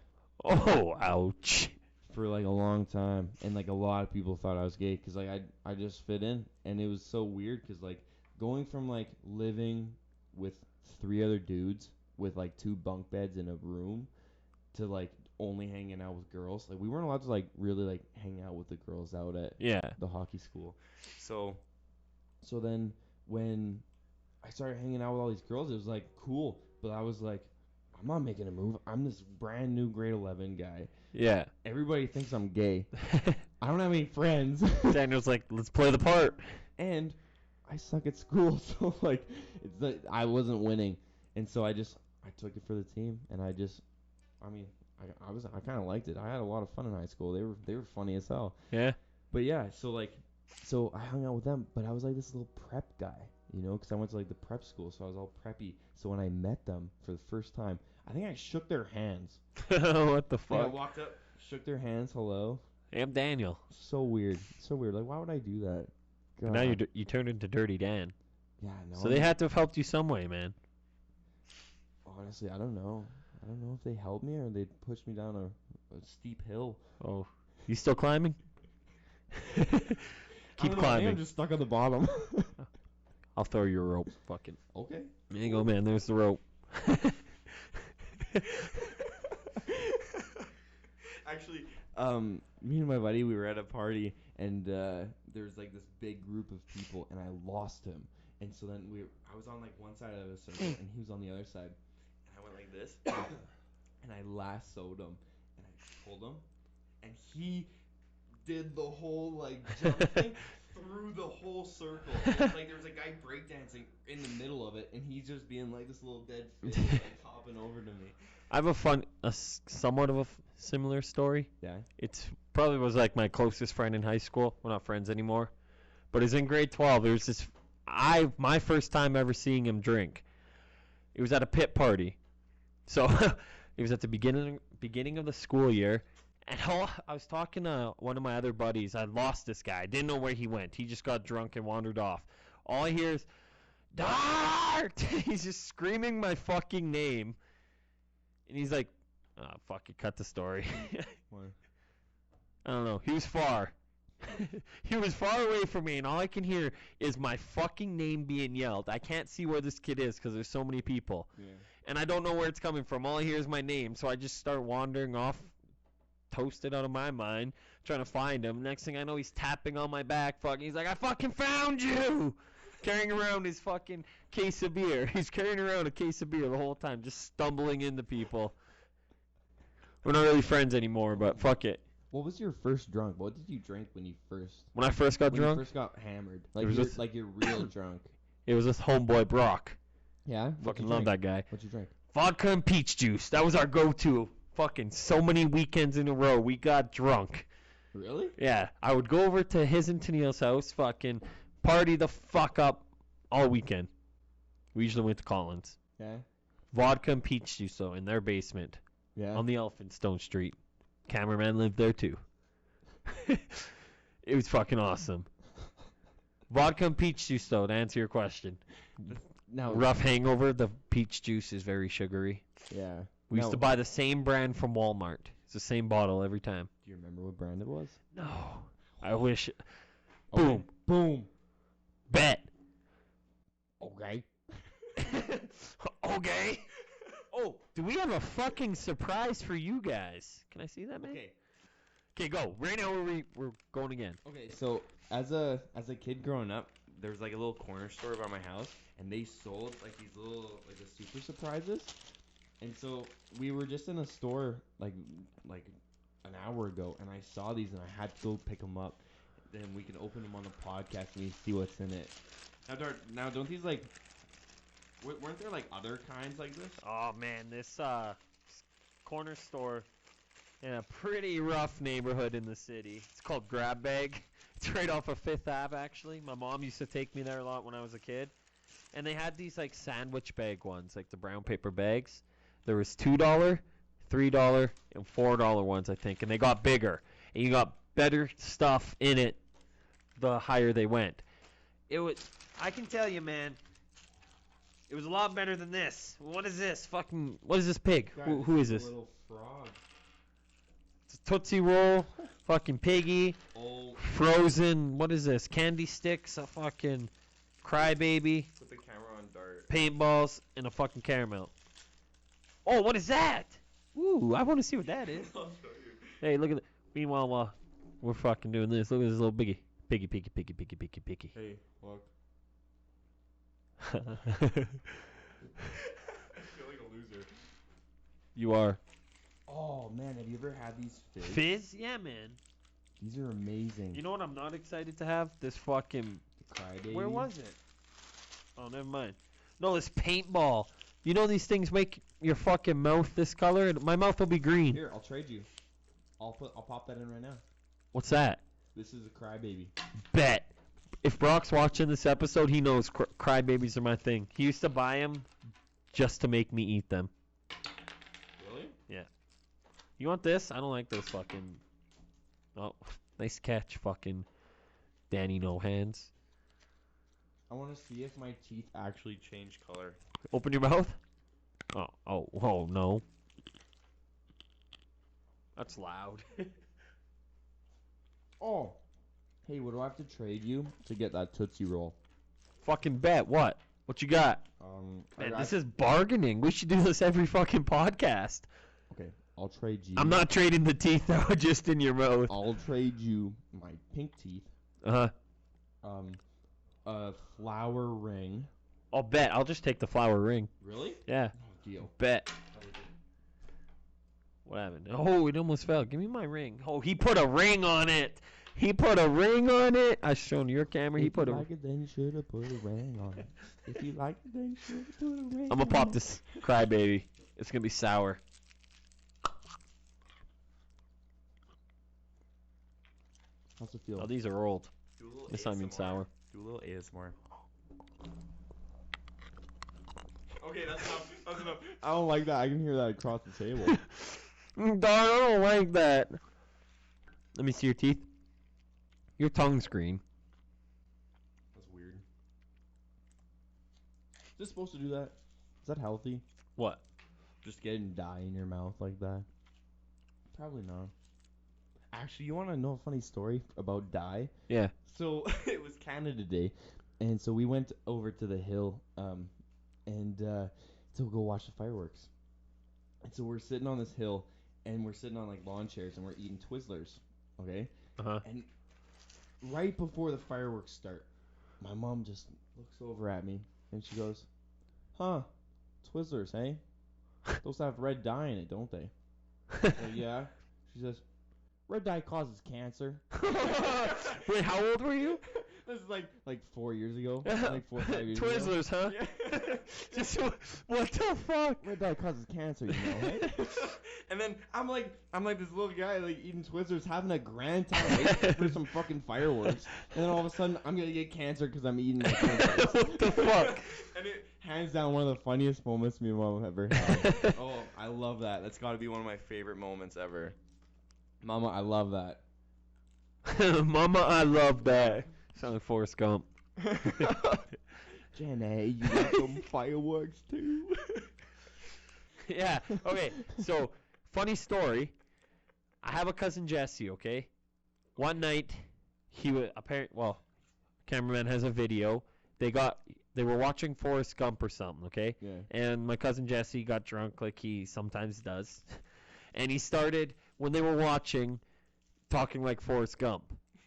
Oh, ouch. For like a long time, and like a lot of people thought I was gay because like I just fit in, and it was so weird because like going from like living with 3 other dudes with like 2 bunk beds in a room to like only hanging out with girls. Like we weren't allowed to like really like hang out with the girls out at the hockey school. So then when I started hanging out with all these girls, it was like cool, but I was like, I'm not making a move. I'm this brand new grade 11 guy. Yeah. Everybody thinks I'm gay. I don't have any friends. Daniel's like, let's play the part. And I suck at school, so like it's like I wasn't winning. And so I took it for the team, and I kind of liked it. I had a lot of fun in high school. They were funny as hell. Yeah. But yeah, so I hung out with them, but I was like this little prep guy, because I went to like the prep school, so I was all preppy. So when I met them for the first time, I think I shook their hands. What the fuck? I walked up, shook their hands, hello. Hey, I'm Daniel. So weird. Like, why would I do that? God. Now you turned into Dirty Dan. Yeah, no. So they had to have helped you some way, man. Honestly, I don't know. I don't know if they helped me or they pushed me down a steep hill. Oh, you still climbing? Keep climbing. I think I'm just stuck on the bottom. I'll throw you a rope. Fucking. Okay. There you go, man. There's the rope. Actually, me and my buddy, we were at a party, and there was like this big group of people, and I lost him. And so then I was on like one side of a circle, and he was on the other side. And I went like this, and I lassoed him, and I pulled him, and he did the whole like jump thing through the whole circle. Like there was a guy breakdancing in the middle of it, and he's just being like this little dead fish, like hopping over to me. I have somewhat of a similar story. Yeah. It's probably was like my closest friend in high school. We're not friends anymore. But it's in grade 12. There was this, my first time ever seeing him drink. It was at a pit party. So it was at the beginning of the school year. And I was talking to one of my other buddies. I lost this guy. I didn't know where he went. He just got drunk and wandered off. All I hear is, Dart! He's just screaming my fucking name. And he's like, oh, fuck it, cut the story. Why? I don't know. He was far. He was far away from me, and all I can hear is my fucking name being yelled. I can't see where this kid is because there's so many people. Yeah. And I don't know where it's coming from. All I hear is my name, so I just start wandering off, toasted out of my mind, trying to find him. Next thing I know, he's tapping on my back. He's like, I fucking found you! Carrying around his fucking case of beer. He's carrying around a case of beer the whole time, just stumbling into people. We're not really friends anymore, but fuck it. What was your first drunk? What did you drink when you first? When I first got drunk? When you first got hammered. Like you're real drunk. It was this homeboy Brock. Yeah? Fucking love that guy. What'd you drink? Vodka and peach juice. That was our go-to. Fucking so many weekends in a row, we got drunk. Really? Yeah, I would go over to his and Tennille's house, fucking party the fuck up all weekend. We usually went to Collins. Yeah. Vodka and peach juice, though, in their basement Yeah. on the Elphinstone Street. Cameraman lived there, too. It was fucking awesome. Vodka and peach juice, though, to answer your question. Now, Rough hangover, the peach juice is very sugary. yeah. We used Now, to buy the same brand from Walmart. It's the same bottle every time. Do you remember what brand it was? No. I wish. Okay. Boom. Boom. Bet. Okay. Okay. Oh, do we have a fucking surprise for you guys? Can I see that, man? Okay. Okay, go. Right now we're going again. Okay. So as a kid growing up, there was like a little corner store by my house, and they sold like these little like the super surprises. And so we were just in a store like an hour ago, and I saw these, and I had to go pick them up. Then we can open them on the podcast and we see what's in it. Now don't these like weren't there like other kinds like this? Oh man, this corner store in a pretty rough neighborhood in the city. It's called Grab Bag. It's right off of Fifth Ave, actually. My mom used to take me there a lot when I was a kid. And they had these like sandwich bag ones, like the brown paper bags. There was $2, $3, and $4 ones, I think, and they got bigger. And you got better stuff in it the higher they went. It was, I can tell you, man, it was a lot better than this. What is this? Fucking, what is this pig? Who is this? A little frog. It's a Tootsie Roll, fucking piggy, Oh, frozen, what is this? Candy sticks, a fucking crybaby, put the camera on Dart. paintballs, and a fucking caramel. Oh, what is that? Ooh, I want to see what that is. I'll show you. Hey, look at it. Meanwhile, while we're fucking doing this, look at this little piggy. Piggy, piggy, piggy, piggy, piggy, piggy. Hey, look. I feel like a loser. You are. Oh man, have you ever had these fish? Fizz? Yeah, man. These are amazing. You know what I'm not excited to have? This fucking... Crybaby. Where was it? Oh, never mind. No, this paintball. You know these things make your fucking mouth this color? My mouth will be green. Here, I'll trade you. I'll pop that in right now. What's that? This is a crybaby. Bet. If Brock's watching this episode, he knows crybabies are my thing. He used to buy them just to make me eat them. Really? You want this? I don't like those fucking... Oh, nice catch, fucking Danny No Hands. I want to see if my teeth actually change color. Open your mouth. Oh, no. That's loud. Oh. Hey, what do I have to trade you to get that Tootsie Roll? Fucking bet. What? What you got? Man, this is bargaining. We should do this every fucking podcast. Okay, I'll trade you. I'm not trading the teeth, though, just in your mouth. I'll trade you my pink teeth. Uh-huh. A flower ring. I'll bet. I'll just take the flower ring. Really? Yeah. Oh, deal. Bet. What happened? Oh, it almost fell. Give me my ring. Oh, he put a ring on it. He put a ring on it. I showed your camera. He put a. If you like it, then you should have put a ring on it. If you like it, then you should have put a ring. I'm gonna pop this crybaby. It's gonna be sour. How's it feel? Oh, these are old. Do a little This I mean ASMR. sour. Do a little ASMR. Okay, that's enough. That's enough. I don't like that. I can hear that across the table. Darn, I don't like that. Let me see your teeth. Your tongue's green. That's weird. Is this supposed to do that? Is that healthy? What? Just getting dye in your mouth like that? Probably not. Actually, you want to know a funny story about dye? Yeah. So it was Canada Day, and so we went over to the hill, and to go watch the fireworks. And so we're sitting on this hill, and we're sitting on like lawn chairs, and we're eating Twizzlers, okay? Uh-huh. And right before the fireworks start, my mom just looks over at me, and she goes, "Huh, Twizzlers, hey? Those have red dye in it, don't they?" I go, "Yeah." She says, "Red dye causes cancer." Wait, how old were you? This is like 4 years ago. Like 4 or 5 years ago. Twizzlers, huh? Yeah. Just what the fuck? Red dye causes cancer, you know, hey? And then I'm like this little guy like eating Twizzlers, having a grand time waiting for some fucking fireworks, and then all of a sudden I'm gonna get cancer because I'm eating like Twizzlers. What the fuck? And it hands down one of the funniest moments me and mom have ever had. Oh, I love that. That's got to be one of my favorite moments ever. Mama, I love that. Mama, I love that. Sound like Forrest Gump. Jenny, you want some fireworks too? Yeah. Okay. So, funny story. I have a cousin Jesse. Okay. One night, he was cameraman has a video. They were watching Forrest Gump or something. Okay. Yeah. And my cousin Jesse got drunk like he sometimes does, and he started when they were watching, talking like Forrest Gump.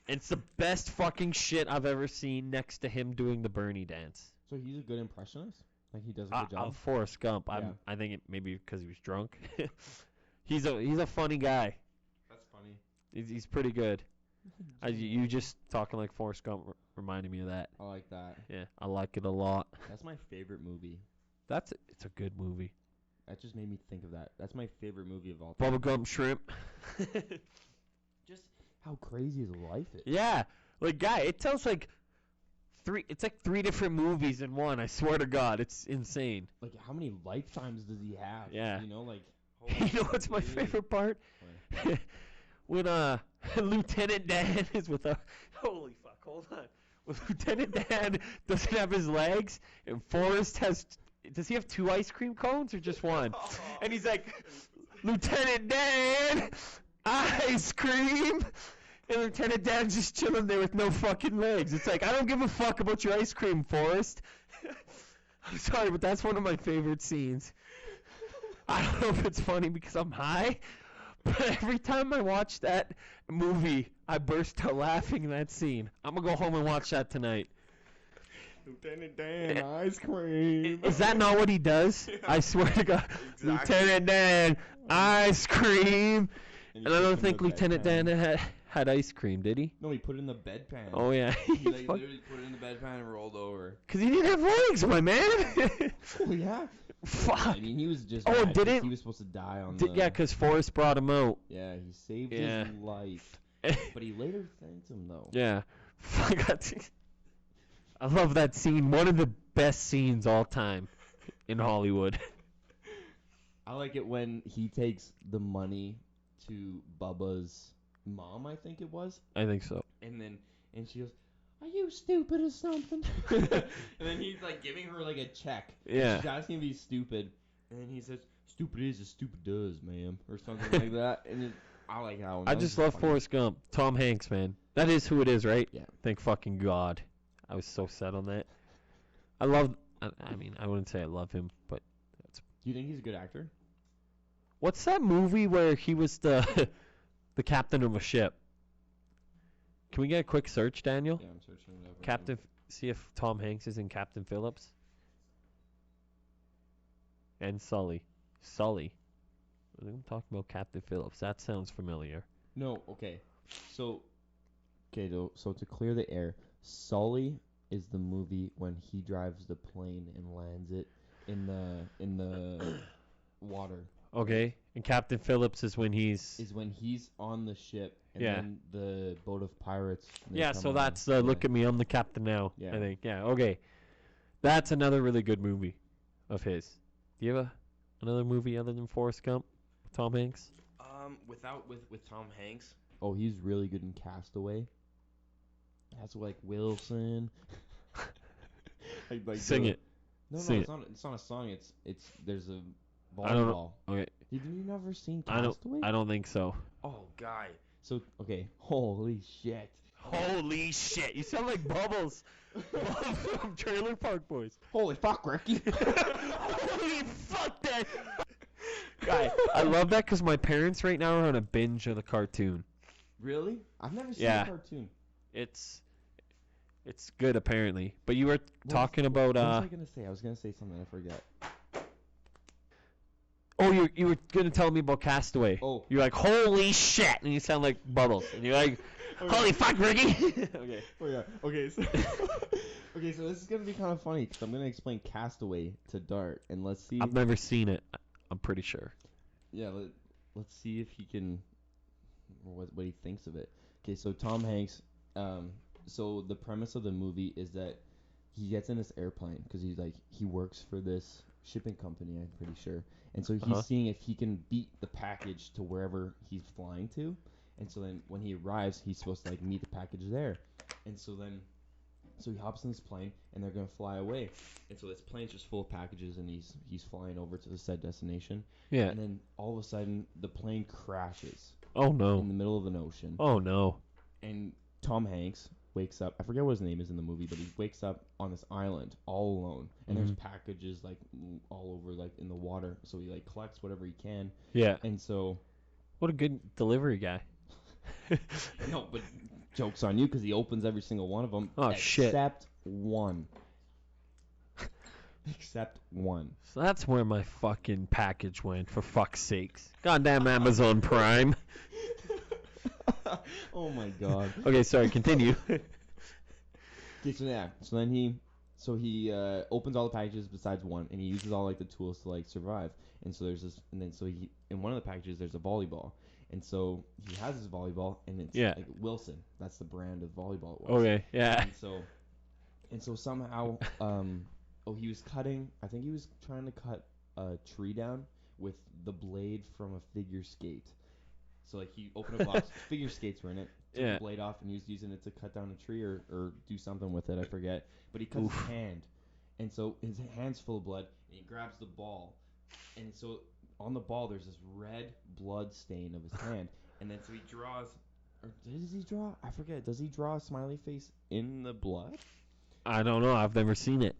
It's the best fucking shit I've ever seen next to him doing the Bernie dance. So he's a good impressionist? Like he does a good job? Forrest Gump. Yeah. I think it maybe because he was drunk. He's a funny guy. That's funny. He's pretty good. You just talking like Forrest Gump reminded me of that. I like that. Yeah, I like it a lot. That's my favorite movie. It's a good movie. That just made me think of that. That's my favorite movie of all time. Bubblegum shrimp. Just how crazy his life is. Yeah, like guy, it tells like three different movies in one. I swear to God, it's insane. Like how many lifetimes does he have? Yeah. You know, like. You know what's my favorite part? When Lieutenant Dan is with a holy fuck, hold on. When Lieutenant Dan doesn't have his legs and Forrest does he have 2 ice cream cones or just one? And he's like, Lieutenant Dan, ice cream. And Lieutenant Dan's just chilling there with no fucking legs. It's like, I don't give a fuck about your ice cream, Forrest. I'm sorry, but that's one of my favorite scenes. I don't know if it's funny because I'm high, but every time I watch that movie, I burst out laughing in that scene. I'm going to go home and watch that tonight. Lieutenant Dan, ice cream. Is that not what he does? Yeah. I swear to God. Exactly. Lieutenant Dan, ice cream. And I don't think put it in the Lieutenant Dan bedpan. had ice cream, did he? No, he put it in the bedpan. Oh, yeah. He like, literally put it in the bedpan and rolled over. Because he didn't have legs, my man. Oh, yeah. Fuck. I mean, he was just. Oh, mad 'cause didn't- he was supposed to die on Yeah, because Forrest brought him out. Yeah, he saved Yeah. his life. But he later thanked him, though. Yeah. I love that scene. One of the best scenes all time in Hollywood. I like it when he takes the money to Bubba's mom, I think it was. I think so. And she goes, "Are you stupid or something?" And then he's like giving her like a check. Yeah. She's asking if he's stupid. And then he says, "Stupid is as stupid does, ma'am," or something like that. And I like that one. I That just was love funny. Forrest Gump. Tom Hanks, man. That is who it is, right? Yeah. Thank fucking God. I was so set on that. I mean, I wouldn't say I love him, but Do you think he's a good actor? what's that movie where he was the the captain of a ship? Can we get a quick search, Daniel? Yeah, I'm searching it up. Captain, see if Tom Hanks is in Captain Phillips. And Sully. I'm talking about Captain Phillips. That sounds familiar. No, okay. So to clear the air, Sully is the movie when he drives the plane and lands it in the water. Okay. And Captain Phillips is when he's... Is when he's on the ship and Yeah. then the boat of pirates. they Yeah, come so on. that's Yeah. Look at Me, I'm the captain now. Yeah. I think. Yeah, okay. That's another really good movie of his. Do you have another movie other than Forrest Gump? Tom Hanks? With Tom Hanks. Oh, he's really good in Castaway. That's like Wilson. like Sing it. No, Sing it's not a song. It's there's a I don't volleyball. know. Okay. Did you never seen I Castaway? don't think so. Oh, guy. So okay, holy shit. Holy shit. You sound like Bubbles from Trailer Park Boys. Holy fuck, Ricky. Holy fuck that. Guy, I love that because my parents right now are on a binge of the cartoon. Really? I've never seen Yeah. a cartoon. It's good apparently. But you were talking about What was I gonna say? I was gonna say something. I forget. Oh, you were gonna tell me about Castaway. Oh. You're like, holy shit, and you sound like Bubbles, and you're like, holy fuck, Ricky. Okay. Oh yeah. Okay. So okay. So this is gonna be kind of funny because I'm gonna explain Castaway to Dart, and let's see. I've never seen it. I'm pretty sure. Yeah. Let's see if he can, or what he thinks of it. Okay. So Tom Hanks. So the premise of the movie is that he gets in this airplane because he works for this shipping company, I'm pretty sure, and so he's seeing if he can beat the package to wherever he's flying to, and so then when he arrives, he's supposed to like meet the package there, and so he hops in this plane and they're gonna fly away, and so this plane's just full of packages and he's flying over to the said destination, Yeah. and then all of a sudden the plane crashes Oh in no. the middle of an ocean, Oh no. and Tom Hanks wakes up. I forget what his name is in the movie, but he wakes up on this island all alone, and there's packages like all over, like in the water. So he like collects whatever he can, Yeah. and so What a good delivery guy. no, but joke's on you because he opens every single one of them. Oh, shit. Except one. Except one. So that's where my fucking package went, for fuck's sakes. Goddamn Amazon Prime. Oh my god. Okay, sorry, continue. Okay, so yeah, so he opens all the packages besides one, and he uses all like the tools to like survive. And so there's this, and then so he in one of the packages there's a volleyball, and so he has his volleyball, and it's like Wilson. That's the brand of volleyball it was. Okay, yeah. And so somehow, he was cutting. I think he was trying to cut a tree down with the blade from a figure skate. So like he opened a box, figure skates were in it, took the blade off and he was using it to cut down a tree or do something with it, I forget. But he cuts his hand, and so his hand's full of blood, and he grabs the ball, and so on the ball there's this red blood stain of his hand, and then so he draws, or does he draw? I forget. Does he draw a smiley face in the blood? I don't know. I've never seen it.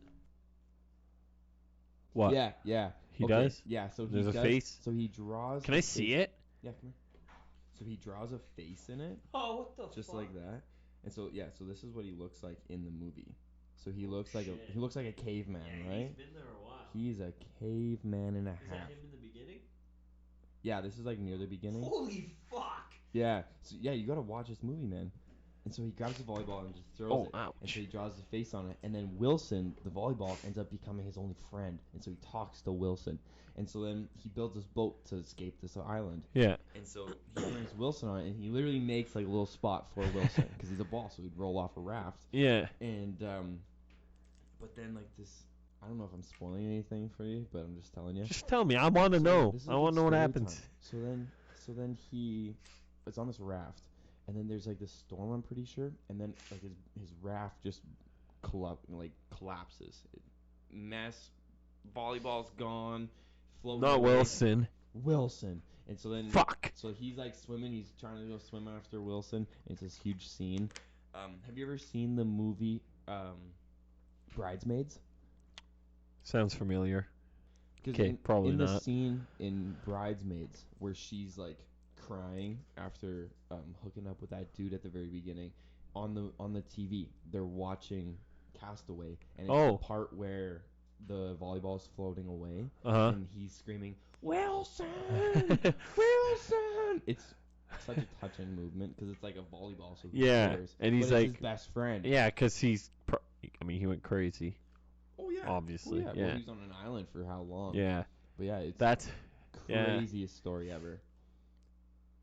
What? Yeah. He does? Yeah, so There's a face? So he draws. Can I see it? Yeah, come here. So he draws a face in it. Oh, what the just like that. And so so this is what he looks like in the movie. So he looks like a caveman, right? He's been there a while. He's a caveman and a half. Is that him in the beginning? Yeah, this is like near the beginning. Holy fuck! Yeah. So yeah, you gotta watch this movie, man. And so he grabs the volleyball and just throws it. Ouch. And so he draws the face on it. And then Wilson, the volleyball, ends up becoming his only friend. And so he talks to Wilson. And so then he builds this boat to escape this island. Yeah. And so he brings Wilson on it, and he literally makes like a little spot for Wilson because he's a ball, so he'd roll off a raft. Yeah. And but then like this, I don't know if I'm spoiling anything for you, but I'm just telling you. Just tell me. I want to know. I want to know what happens. So then it's on this raft, and then there's like this storm, I'm pretty sure, and then like his raft just collapses. Mess, volleyball's gone, floating Not away. Wilson. And so then Fuck. So he's like swimming, he's trying to go swim after Wilson, and it's this huge scene. Have you ever seen the movie Bridesmaids? Sounds familiar. 'Cause Okay, probably in not. the scene in Bridesmaids where she's like crying after hooking up with that dude at the very beginning, on the TV they're watching Castaway, and it's the part where the volleyball's floating away, and he's screaming Wilson, Wilson. It's such a touching movement because it's like a volleyball, so who cares? And he's but like it's his best friend. Yeah, because he went crazy. Oh yeah. Obviously. Oh, yeah. Well, he's on an island for how long? Yeah. But yeah, it's That's craziest story ever.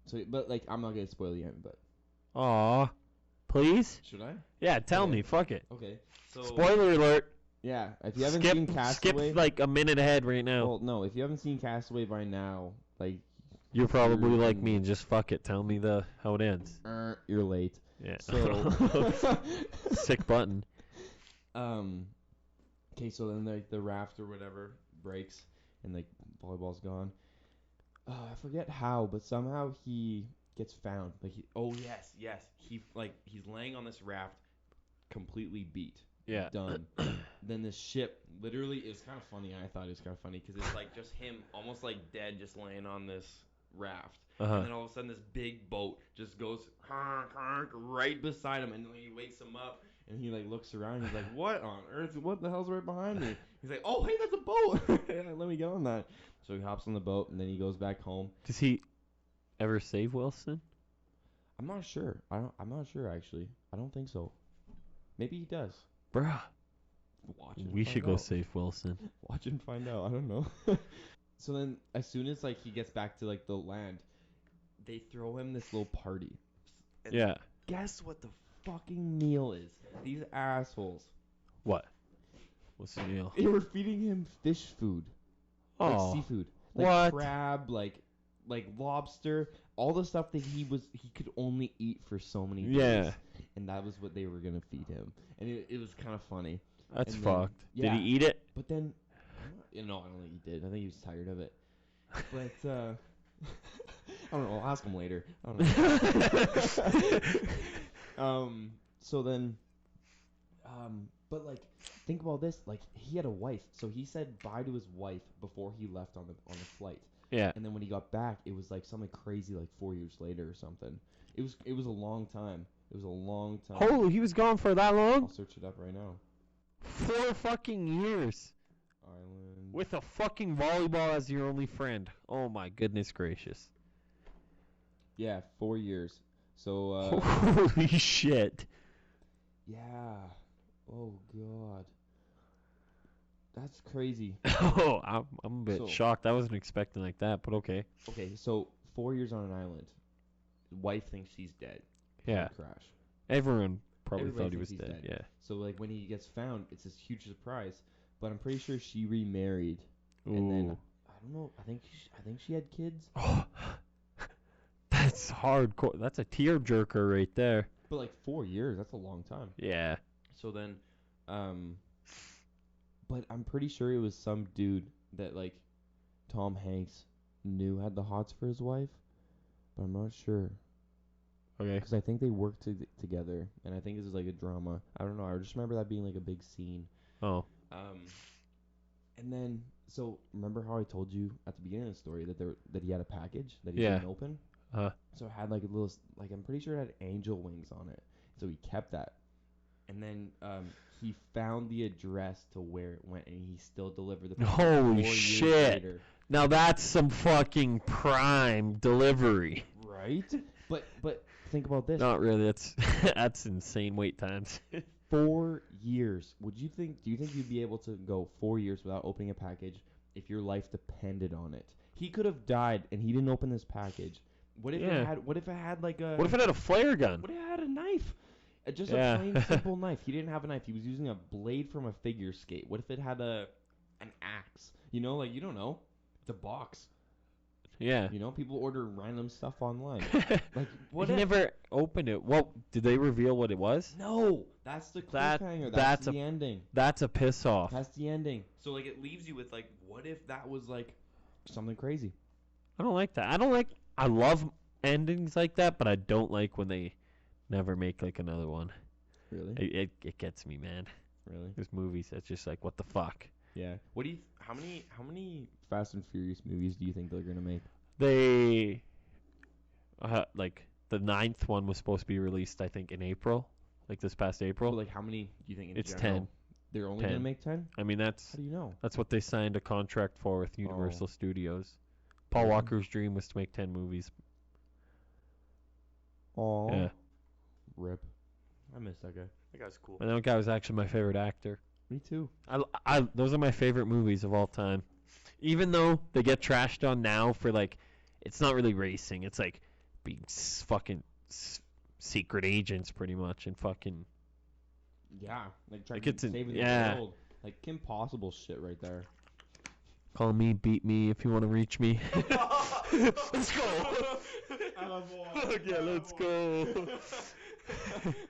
So, but like, I'm not gonna spoil the end, but. Aw. Please? Should I? Yeah, tell me. Fuck it. Okay. So. Spoiler alert. Yeah, if you haven't seen Castaway. Skip like a minute ahead right now. Well, no, if you haven't seen Castaway by now, like. You're probably like me and just fuck it. Tell me how it ends. You're late. Yeah. So. Sick button. Okay, so then like the raft or whatever breaks, and like volleyball's gone. I forget how, but somehow he gets found. Like he's laying on this raft, completely beat. Yeah. Done. Then this ship, literally, it was kind of funny. I thought it was kind of funny because it's like just him, almost like dead, just laying on this raft. And then all of a sudden, this big boat just goes right beside him, and he wakes him up, And he like looks around. He's like, what on earth? What the hell's right behind me? He's like, oh, hey, that's a boat. Yeah, let me get on that. So he hops on the boat and then he goes back home. Does he ever save Wilson? I'm not sure. I'm not sure actually. I don't think so. Maybe he does. Bruh. Watch and We find should go out. save Wilson. Watch and find out. I don't know. So then, as soon as like he gets back to like the land, they throw him this little party. And Yeah. guess what the fucking meal is? These assholes. What? What's the deal? They were feeding him fish food, like Oh. seafood, like What? crab, like lobster, all the stuff that he could only eat for so many days. Yeah. And that was what they were gonna feed him, and it was kind of funny. That's And then- fucked. yeah. Did he eat it? But then, I don't think he did. I think he was tired of it. But I don't know. I'll ask him later. I don't know. So then, but like, think about this. Like, he had a wife, so he said bye to his wife before he left on the flight. Yeah. And then when he got back, it was like something crazy, like 4 years later or something. It was a long time. It was a long time. Oh, he was gone for that long? I'll search it up right now. 4 fucking years. Island. With a fucking volleyball as your only friend. Oh my goodness gracious. Yeah, 4 years. So Holy shit. yeah. Oh god. That's crazy. Oh, I'm a bit So- shocked. I wasn't expecting like that, but okay. Okay, so 4 years on an island. Wife thinks he's dead. Yeah. Plane crash. Everyone probably Everybody thought he was thinks he's dead. dead. So like when he gets found, it's this huge surprise. But I'm pretty sure she remarried, Yeah. and then Ooh. I don't know. I think she had kids. Oh, that's hardcore. That's a tearjerker right there. But like 4 years, that's a long time. Yeah. So then, but I'm pretty sure it was some dude that like Tom Hanks knew had the hots for his wife, but I'm not sure. Okay. Because I think they worked together, and I think this is like a drama. I don't know. I just remember that being like a big scene. Oh. And then so remember how I told you at the beginning of the story that he had a package that he Yeah. didn't open? Uh. So it had like a little like I'm pretty sure it had angel wings on it. So he kept that. And then he found the address to where it went, and he still delivered the package Holy 4 years shit. later. Now that's some fucking prime delivery. Right? But think about this. Not really. That's that's insane wait times. 4 years. Do you think you'd be able to go 4 years without opening a package if your life depended on it? He could have died and he didn't open this package. What if Yeah. it had like a What if it had a flare gun? What if it had a knife? Just Yeah. a plain simple knife. He didn't have a knife. He was using a blade from a figure skate. What if it had an axe? You know, like you don't know. It's a box. Yeah. You know, people order random stuff online. Like what He if never opened it. Well, did they reveal what it was? No, that's the cliffhanger. That's the ending. That's a piss off. That's the ending. So like it leaves you with like, what if that was like something crazy? I don't like that. I love endings like that, but I don't like when they never make like another one. Really? It gets me, man. Really? There's movies that's just like, what the fuck? Yeah. What do you? How many Fast and Furious movies do you think they're gonna make? They, like the 9th one was supposed to be released, I think, in April, like this past April. Well, like how many do you think? It's general? 10. They're only 10. gonna make 10. I mean, that's How do you know? what they signed a contract for with Universal Studios. Paul Mhm. Walker's dream was to make 10 movies. Oh. Yeah. Rip. I miss that guy. That guy's cool. And that guy was actually my favorite actor. Me too. Those are my favorite movies of all time. Even though they get trashed on now for like, it's not really racing. It's like being fucking secret agents pretty much and fucking. Yeah. Like trying Like to it's save the yeah. world. Like Kim Possible shit right there. Call me, beat me if you want to reach me. Let's go. Yeah, let's go.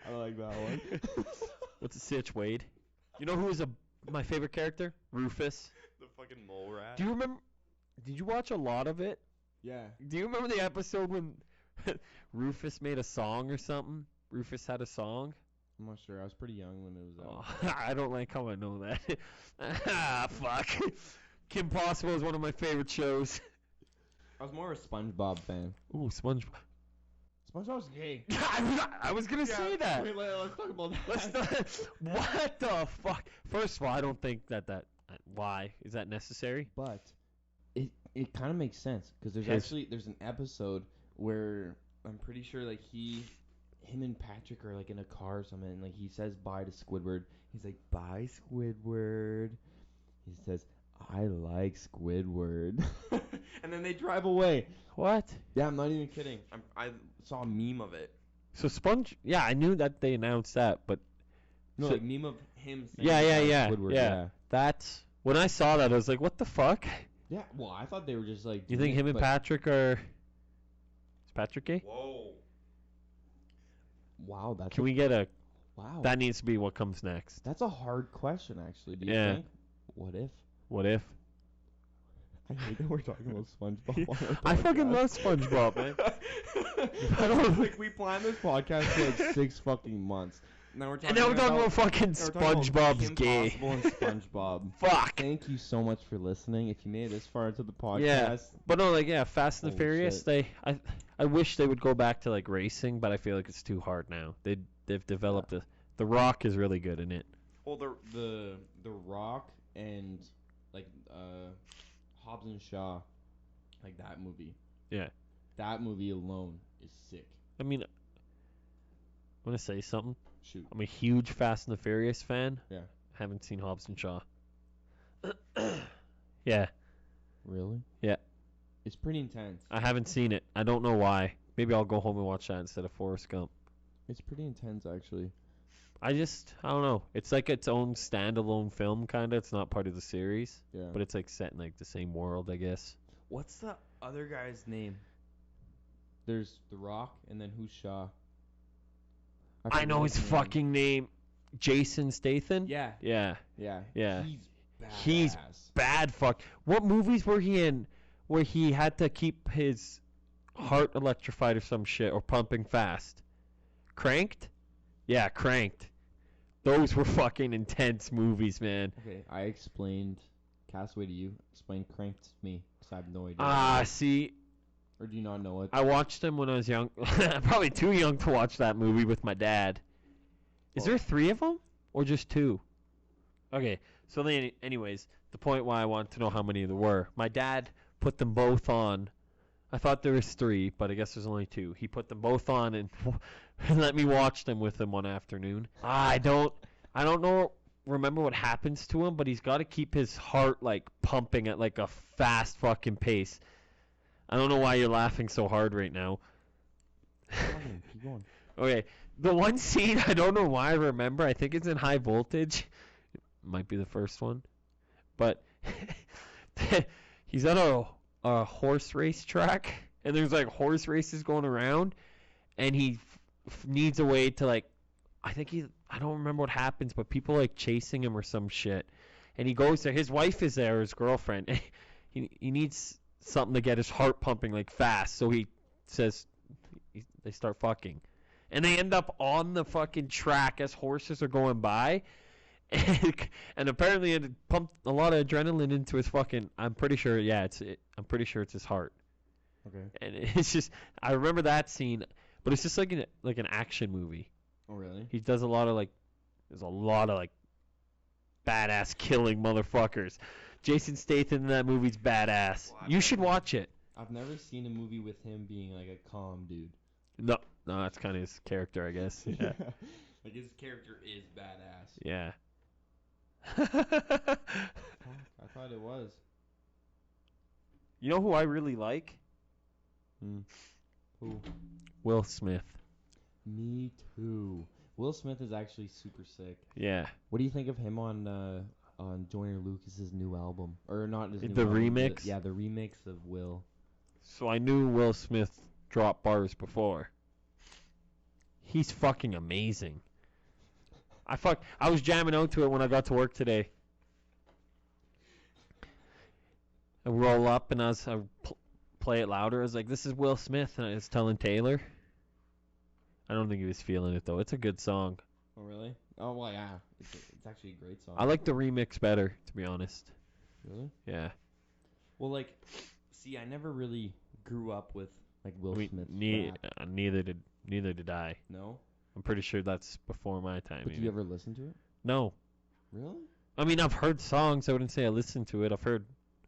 I like that one. What's a sitch, Wade? You know who was my favorite character? Rufus. The fucking mole rat. Do you remember? Did you watch a lot of it? Yeah. Do you remember the episode when Rufus made a song or something? Rufus had a song? I'm not sure. I was pretty young when it was out. Oh, I don't like how I know that. Ah, fuck. Kim Possible is one of my favorite shows. I was more a SpongeBob fan. Ooh, SpongeBob. SpongeBob's gay. I was gonna say that. Wait, let's talk about that. Let's not, what the fuck? First of all, I don't think that why is that necessary? But it kind of makes sense because there's an episode where I'm pretty sure like him and Patrick are like in a car or something, and like he says bye to Squidward. He's like, bye Squidward. He says, I like Squidward. And then they drive away. What? Yeah, I'm not even kidding. I saw a meme of it. So yeah, I knew that they announced that, but No, so, like meme of him saying yeah, Squidward. yeah. That's when I saw that, I was like, what the fuck? Yeah, well, I thought they were just like. You think him and Patrick are? Is Patrick gay? Whoa. Wow, that's. Can we get a? Wow. That needs to be what comes next. That's a hard question, actually. Do you Yeah. think? What if? What if? I hate that we're talking about SpongeBob. On our I fucking podcast. love SpongeBob, man. I don't like we planned this podcast for like 6 fucking months. Now we're And now we're talking about fucking now we're talking about SpongeBob's Kim gay. Possible and SpongeBob. Fuck. Thank you so much for listening. If you made it this far into the podcast, Yeah. But no, like Fast and the Holy Furious. shit. I wish they would go back to like racing, but I feel like it's too hard now. They've developed the Rock is really good in it. well, the Rock and like Hobbs and Shaw, like that movie. Yeah. That movie alone is sick. I mean, I'm gonna say something. Shoot. I'm a huge Fast and the Furious fan. Yeah. Haven't seen Hobbs and Shaw. Yeah. Really? Yeah. It's pretty intense. I haven't seen it. I don't know why. Maybe I'll go home and watch that instead of Forrest Gump. It's pretty intense, actually. I don't know. It's like its own standalone film, kind of. It's not part of the series, Yeah. but it's like set in like the same world, I guess. What's the other guy's name? There's The Rock, and then who's Shaw? I know his fucking name. Jason Statham? Yeah. Yeah. Yeah. Yeah. He's He's bad fuck. What movies were he in where he had to keep his heart electrified or some shit or pumping fast? Cranked? Yeah, Cranked. Those were fucking intense movies, man. Okay, I explained Castaway to you. Explain Cranked to me, because I have no idea. See, Or do you not know it? I watched them when I was young. Probably too young to watch that movie with my dad. Is there 3 of them or just 2? Okay, so then, anyways, the point why I want to know how many there were. My dad put them both on. I thought there was 3, but I guess there's only 2. He put them both on and let me watch them with him one afternoon. I don't remember what happens to him, but he's got to keep his heart like pumping at like a fast fucking pace. I don't know why you're laughing so hard right now. Keep going. Okay, the one scene I don't know why I remember. I think it's in High Voltage. It might be the first one, but he's at a horse race track, and there's like horse races going around, and he needs a way to like. I don't remember what happens, but people like chasing him or some shit, and he goes there. His wife is there, his girlfriend. he needs something to get his heart pumping like fast, so he says they start fucking. And they end up on the fucking track as horses are going by. And apparently it pumped a lot of adrenaline into his fucking... I'm pretty sure it's his heart. Okay. And it's just... I remember that scene, but it's just like an action movie. Oh, really? He does a lot of like... There's a lot of like... badass killing motherfuckers. Jason Statham in that movie's badass. Wow. You should watch it. I've never seen a movie with him being like a calm dude. No, that's kind of his character, I guess. Yeah. Like his character is badass. Yeah. I thought it was. You know who I really like? Who? Will Smith. Me too. Will Smith is actually super sick. Yeah. What do you think of him on Joyner Lucas's new album? Or not his new The album, remix? the remix of Will. So I knew Will Smith dropped bars before. He's fucking amazing. I was jamming out to it when I got to work today. I roll up and I play it louder. I was like, "This is Will Smith," and I was telling Taylor. I don't think he was feeling it though. It's a good song. Oh, really? Oh, well, yeah. It's actually a great song. I like the remix better, to be honest. Really? Yeah. Well, like, see, I never really grew up with Like Will Smith's rap. Neither did I. No? I'm pretty sure that's before my time. But do you ever listen to it? No. Really? I mean, I've heard songs. I wouldn't say I listened to it.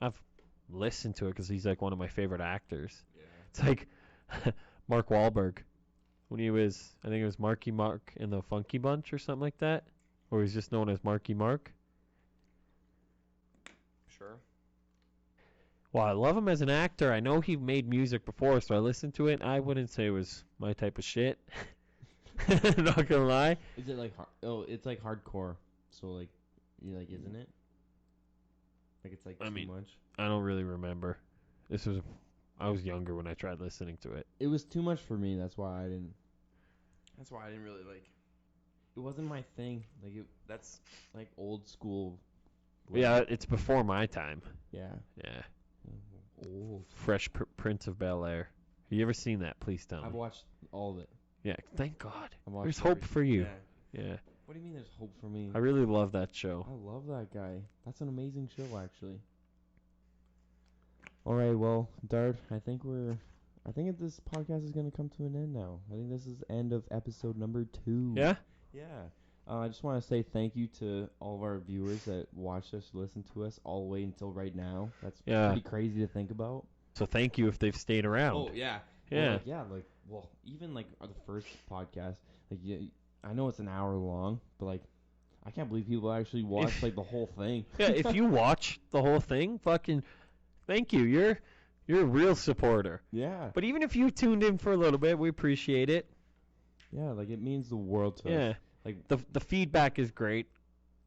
I've listened to it because he's like one of my favorite actors. Yeah. It's like Mark Wahlberg when he was, I think it was Marky Mark in the Funky Bunch or something like that, or he's just known as Marky Mark. Sure. Well, I love him as an actor. I know he made music before, so I listened to it. I wouldn't say it was my type of shit. Not gonna lie. Is it like it's like hardcore. So like, isn't it? Like it's like too much. I don't really remember. I was younger when I tried listening to it. It was too much for me. That's why I didn't. That's why I didn't really like. It wasn't my thing. That's like old school. Yeah, it's before my time. Yeah. Yeah. Old. Fresh Prince of Bel-Air. Have you ever seen that? Please tell me. I've watched all of it. Yeah, thank God. There's everything. hope for you. Yeah. What do you mean there's hope for me? I really love that show. I love that guy. That's an amazing show, actually. All right, well, Dart, I think this podcast is going to come to an end now. I think this is end of episode number 2. Yeah? Yeah. I just want to say thank you to all of our viewers that watched us, listened to us all the way until right now. That's pretty crazy to think about. So thank you if they've stayed around. Oh, yeah. Yeah. Well, even like the first podcast, like I know it's an hour long, but like I can't believe people actually watched like the whole thing. Yeah, if you watch the whole thing, fucking thank you. You're a real supporter. Yeah. But even if you tuned in for a little bit, we appreciate it. Yeah, like it means the world to us. Yeah. Like the feedback is great.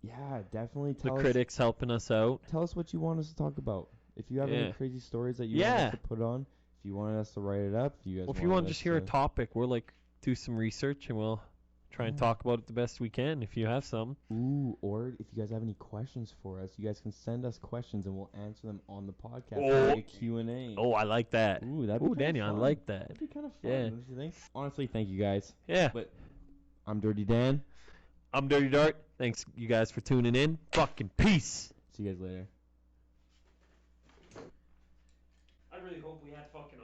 Yeah, definitely. The critics helping us out. Tell us what you want us to talk about. If you have any crazy stories that you want us to put on, if you want us to write it up, if you want to just hear a topic, we'll like do some research and we'll try and talk about it the best we can if you have some. Ooh, or if you guys have any questions for us, you guys can send us questions and we'll answer them on the podcast. Like a Q&A. Oh, I like that. Ooh, that'd be Danny, I like that. That'd be kind of fun, don't you think? Honestly, thank you guys. Yeah. But I'm Dirty Dan. I'm Dirty Dart. Thanks, you guys, for tuning in. Fucking peace. See you guys later. I really hope we had fucking